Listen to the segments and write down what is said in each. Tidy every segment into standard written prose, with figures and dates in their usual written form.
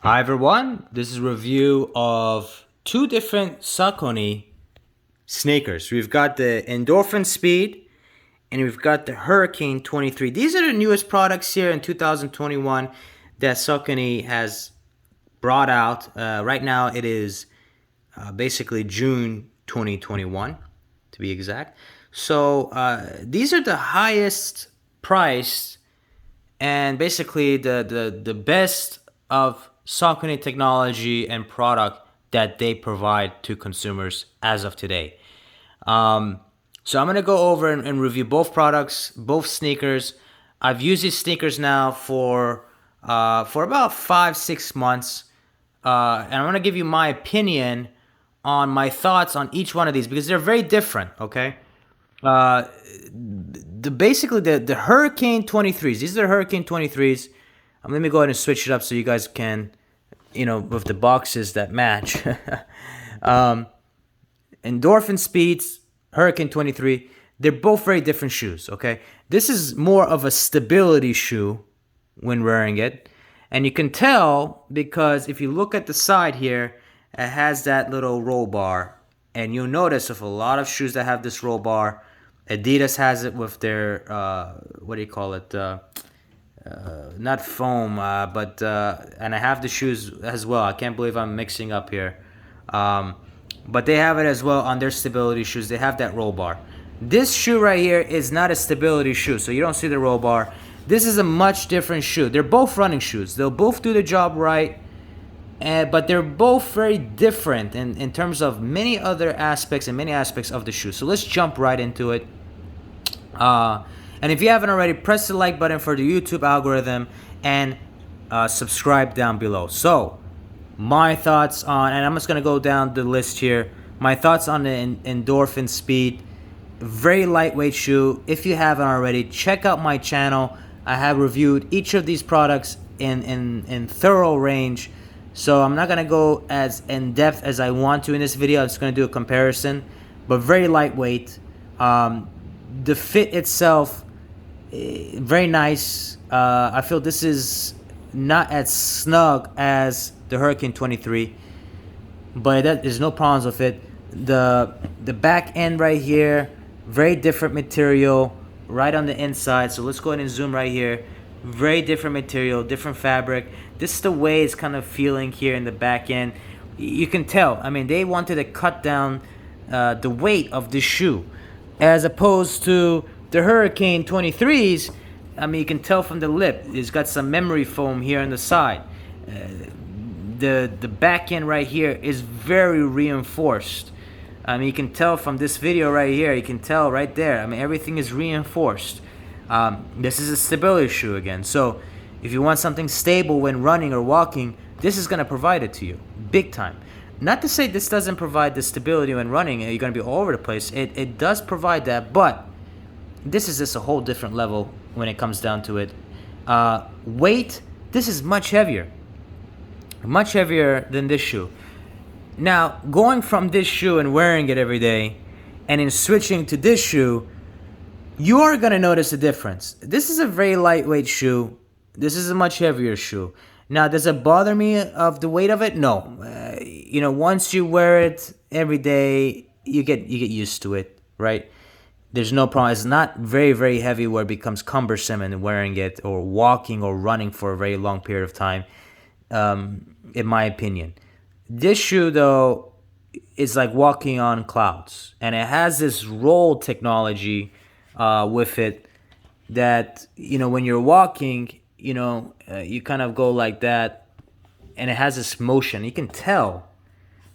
Hi everyone, this is a review of two different Saucony sneakers. We've got the Endorphin Speed and we've got the Hurricane 23. These are the newest products here in 2021 that Saucony has brought out. Right now it is basically June 2021 to be exact. So these are the highest priced and basically the best of Saucony technology and product that they provide to consumers as of today. So I'm gonna go over and review both products, both sneakers. I've used these sneakers now for about 5-6 months, and I'm gonna give you my opinion on my thoughts on each one of these because they're very different. Okay, uh, the Hurricane 23s. These are the Hurricane 23s. Let me go ahead and switch it up so you guys can, with the boxes that match. um, Endorphin Speeds, Hurricane 23. They're both very different shoes. Okay, this is more of a stability shoe when wearing it, and you can tell because if you look at the side here, it has that little roll bar, and you'll notice with a lot of shoes that have this roll bar. Adidas has it with their what do you call it? Not foam, but and I have the shoes as well. I can't believe I'm mixing up here, but they have it as well on their stability shoes. They have that roll bar. This shoe right here is not a stability shoe, so you don't see the roll bar. This is a much different shoe. They're both running shoes. They'll both do the job right. But they're both very different in terms of many other aspects and many aspects of the shoe. So let's jump right into it. And if you haven't already, press the like button for the YouTube algorithm and subscribe down below. So my thoughts on, and I'm just going to go down the list here. My thoughts on the Endorphin Speed. Very lightweight shoe. If you haven't already, check out my channel. I have reviewed each of these products in thorough range. So I'm not going to go as in-depth as I want to in this video. I'm just going to do a comparison. But very lightweight. The fit itself, very nice. I feel this is not as snug as the Hurricane 23. But there's no problems with it. The back end right here, very different material right on the inside. So let's go ahead and zoom right here. Very different material, different fabric. This is the way it's kind of feeling here in the back end. You can tell. I mean, they wanted to cut down the weight of the shoe, as opposed to the Hurricane 23s. I mean, you can tell from the lip. It's got some memory foam here on the side. The back end right here is very reinforced. I mean, you can tell from this video right here. You can tell right there. I mean, everything is reinforced. This is a stability shoe again. So if you want something stable when running or walking, this is going to provide it to you big time. Not to say this doesn't provide the stability when running and you're going to be all over the place. It does provide that, but this is just a whole different level when it comes down to it. Weight, this is much heavier. Much heavier than this shoe. Now, going from this shoe and wearing it every day and then switching to this shoe, you are going to notice a difference. This is a very lightweight shoe. This is a much heavier shoe. Now, does it bother me of the weight of it? No. Once you wear it every day, you get used to it, right? There's no problem. It's not very, very heavy where it becomes cumbersome in wearing it or walking or running for a very long period of time, in my opinion. This shoe, though, is like walking on clouds. And it has this roll technology with it that, when you're walking, you kind of go like that. And it has this motion. You can tell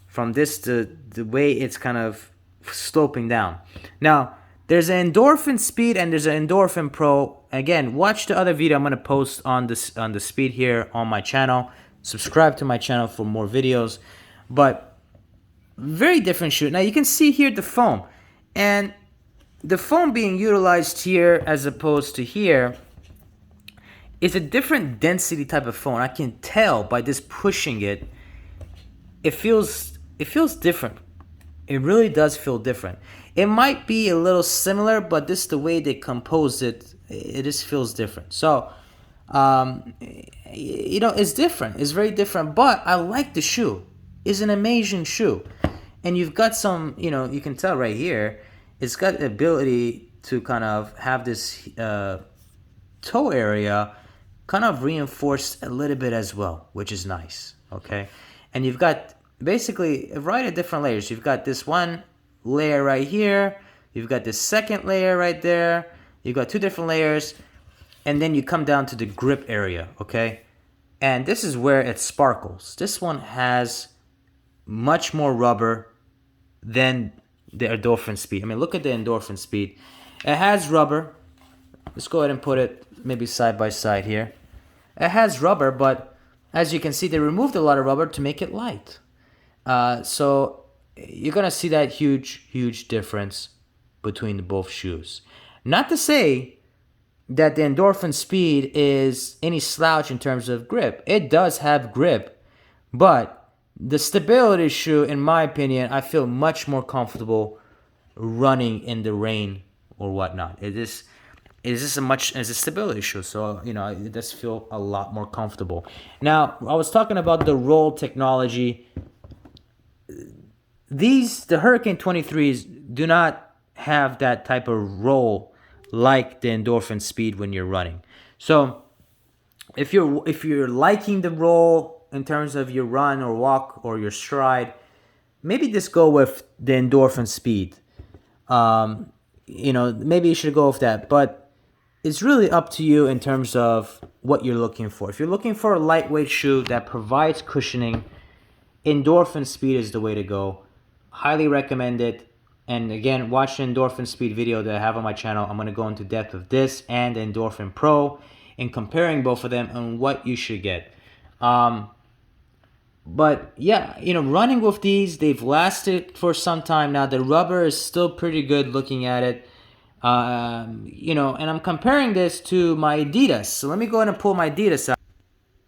from this the way it's kind of sloping down. Now, there's an Endorphin Speed and there's an Endorphin Pro. Again, watch the other video I'm going to post on the Speed here on my channel. Subscribe to my channel for more videos. But very different shoe. Now you can see here the foam. And the foam being utilized here as opposed to here is a different density type of foam. I can tell by this pushing it. It feels different. It really does feel different. It might be a little similar, but this the way they composed it, it just feels different. So It's different. It's very different. But I like the shoe. It's an amazing shoe, and you've got some. You can tell right here. It's got the ability to kind of have this toe area kind of reinforced a little bit as well, which is nice. Okay, and you've got basically a variety of different layers. You've got this one layer right here. You've got this second layer right there. You've got two different layers. And then you come down to the grip area, okay? And this is where it sparkles. This one has much more rubber than the Endorphin Speed. I mean, look at the Endorphin Speed. It has rubber. Let's go ahead and put it maybe side by side here. It has rubber, but as you can see, they removed a lot of rubber to make it light. So you're going to see that huge difference between the both shoes. Not to say that the Endorphin Speed is any slouch in terms of grip. It does have grip, but the stability shoe, in my opinion, I feel much more comfortable running in the rain or whatnot. It is a stability shoe, so it does feel a lot more comfortable. Now, I was talking about the roll technology. The Hurricane 23s do not have that type of roll like the Endorphin Speed when you're running. So if you're liking the roll in terms of your run or walk or your stride, maybe just go with the Endorphin Speed. Maybe you should go with that, but it's really up to you in terms of what you're looking for. If you're looking for a lightweight shoe that provides cushioning, Endorphin Speed is the way to go. Highly recommend it. And again, watch the Endorphin Speed video that I have on my channel. I'm going to go into depth of this and the Endorphin Pro and comparing both of them and what you should get. But yeah, running with these, they've lasted for some time now. The rubber is still pretty good looking at it. And I'm comparing this to my Adidas. So let me go ahead and pull my Adidas out.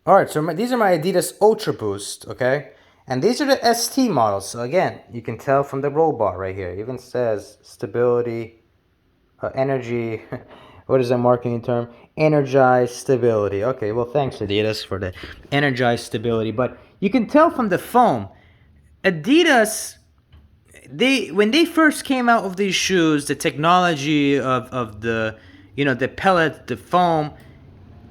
All right, so these are my Adidas Ultra Boost, okay? And these are the ST models. So again, you can tell from the roll bar right here. It even says stability, energy. What is that marketing term? Energized stability. Okay, well, thanks Adidas for the energized stability. But you can tell from the foam, Adidas, when they first came out with these shoes, the technology of the the pellet, the foam,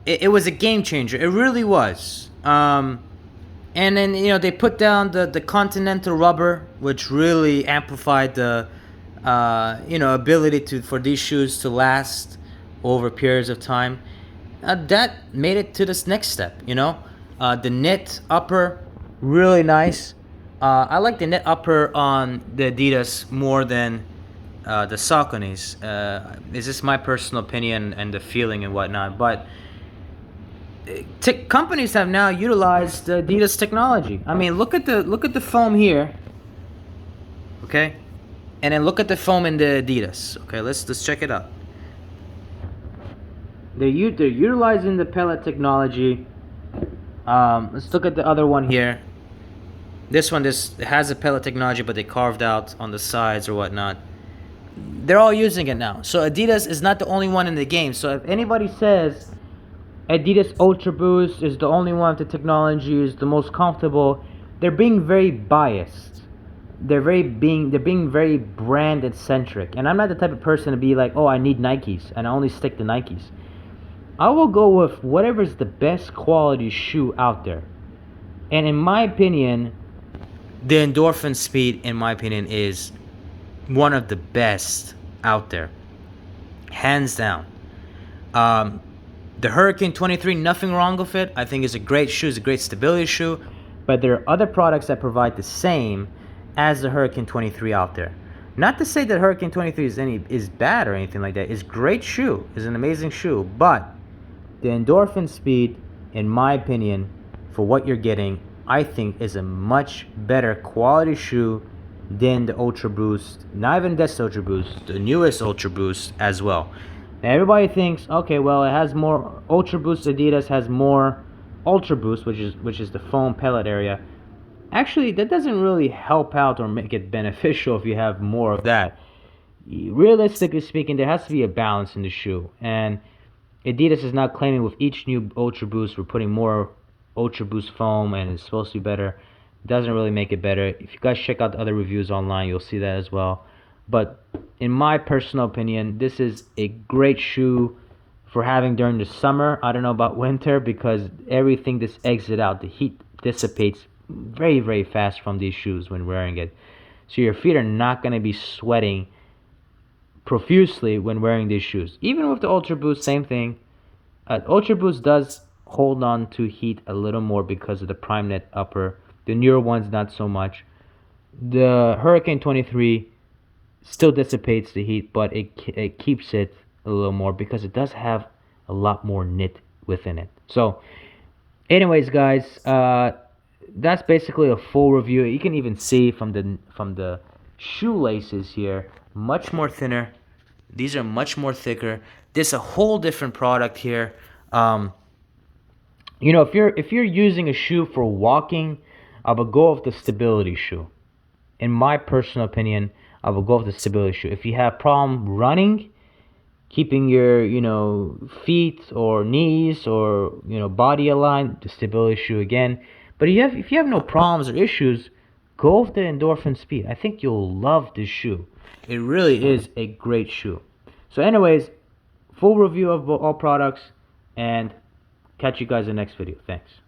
it was a game changer. It really was. And then they put down the Continental rubber, which really amplified the ability for these shoes to last over periods of time. That made it to this next step. The knit upper, really nice. I like the knit upper on the Adidas more than the Sauconys. It's just my personal opinion and the feeling and whatnot, but companies have now utilized the Adidas technology. I mean, look at the foam here, okay, and then look at the foam in the Adidas. Okay, let's check it out. They're utilizing the pellet technology. Let's look at the other one here. This one has a pellet technology, but they carved out on the sides or whatnot. They're all using it now. So Adidas is not the only one in the game. So if anybody says Adidas Ultra Boost is the only one with the technology, is the most comfortable, they're being very biased. They're being very branded centric. And I'm not the type of person to be like, oh, I need Nikes and I only stick to Nikes. I will go with whatever's the best quality shoe out there. And in my opinion, the Endorphin Speed, in my opinion, is one of the best out there. Hands down. The Hurricane 23, nothing wrong with it. I think it's a great shoe. It's a great stability shoe. But there are other products that provide the same as the Hurricane 23 out there. Not to say that Hurricane 23 is bad or anything like that. It's a great shoe. It's an amazing shoe. But the Endorphin Speed, in my opinion, for what you're getting, I think is a much better quality shoe than the Ultra Boost. Not even this Ultra Boost, the newest Ultra Boost as well. Now everybody thinks, okay, well, it has more Ultra Boost. Adidas has more Ultra Boost, which is the foam pellet area. Actually, that doesn't really help out or make it beneficial if you have more of that. Realistically speaking, there has to be a balance in the shoe. And Adidas is now claiming with each new Ultra Boost, we're putting more Ultra Boost foam and it's supposed to be better. It doesn't really make it better. If you guys check out the other reviews online, you'll see that as well. But in my personal opinion, this is a great shoe for having during the summer. I don't know about winter because everything just exits out. The heat dissipates very, very fast from these shoes when wearing it. So your feet are not going to be sweating profusely when wearing these shoes. Even with the Ultra Boost, same thing. Ultra Boost does hold on to heat a little more because of the Prime Knit upper. The newer ones, not so much. The Hurricane 23 still dissipates the heat, but it keeps it a little more because it does have a lot more knit within it. So, anyways, guys, that's basically a full review. You can even see from the shoelaces here, much more thinner. These are much more thicker. This is a whole different product here. You know, if you're using a shoe for walking, I would go with the stability shoe. In my personal opinion, I would go with the stability shoe. If you have problem running, keeping your feet or knees or body aligned, the stability shoe again. But if you have no problems or issues, go with the Endorphin Speed. I think you'll love this shoe. It really is a great shoe. So anyways, full review of all products, and catch you guys in the next video. Thanks.